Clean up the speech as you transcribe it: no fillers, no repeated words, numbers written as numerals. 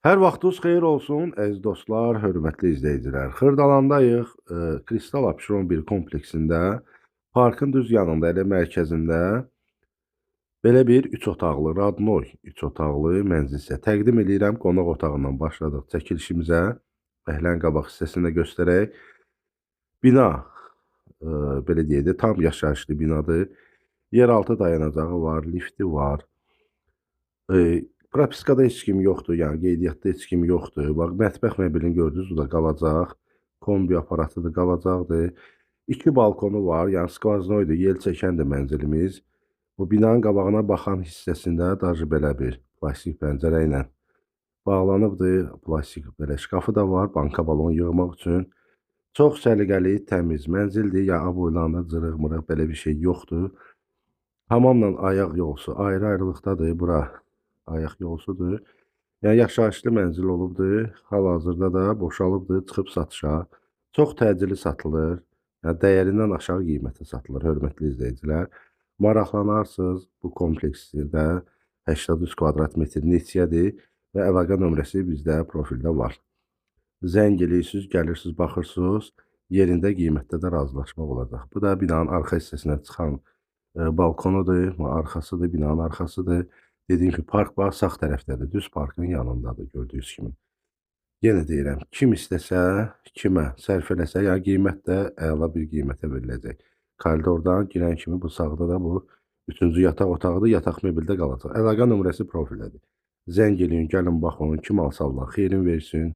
Hər vaxtınız xeyir olsun, əziz dostlar, hörmətli izləyicilər. Xırdalandayıq, Kristal Abşeron bir kompleksində, parkın düz yanında, elə mərkəzində belə bir 3 otaqlı, Radnoy 3 otaqlı mənzil sizə təqdim edirəm. Qonaq otağından başladıq çəkilişimizə. Əhələn qabaq hissəsində göstərək. Bina, belə deyək də, tam yaşayışlı binadır. Yeraltı dayanacağı var, lifti var. Propiskada heç kim yoxdur, yəni qeydiyyatda heç kim yoxdur. Bax, mətbəx məbelini gördünüz, o da qalacaq. Kombi aparatı da qalacaqdır. 2 balkonu var, yəni skvaznoydur, yel çəkəndir mənzilimiz. Bu binanın qabağına baxan hissəsində dajı belə bir plastik pəncərə ilə bağlanıbdır. Plastik belə şkafı da var, banka balon yığmaq üçün. Çox səliqəli, təmiz mənzildir. Yəni boylarında cırıq-mırıq belə bir şey yoxdur. Hamamla ayaq yolusu ayrı-ayrılıqdadır. Bura ayaq yolusudur. Yəni yaşayışlı mənzil olubdur. Hal-hazırda da boşalıbdır, çıxıb satışa. Çox təcili satılır. Yəni dəyərindən aşağı qiymətə satılır, hörmətli izləyicilər. Maraqlanarsınız, bu kompleksdə 83 kvadrat metr neçədir və əlaqə nömrəsi bizdə profildə var. Zəng eləyirsiniz, gəlirsiniz, baxırsınız, yerində qiymətdə də razılaşmaq olacaq. Bu da binanın arxa hissəsinə çıxan balkonudur, arxasıdır, binanın arxasıdır. Dediyim ki, park var, sağ tərəfdədir, düz parkın yanındadır, gördüyünüz kimi. Yenə deyirəm, kim istəsə, kimə sərf eləsə, yəni qiymət də əla bir qiymətə veriləcək. Koridordan girən kimi bu sağda da bu 3-cü yataq otağıdır, yataq mebeldə qalacaq. Əlaqə nömrəsi profildədir. Zəng eləyin, gəlin baxın, kim alsa Allah xeyrin versin.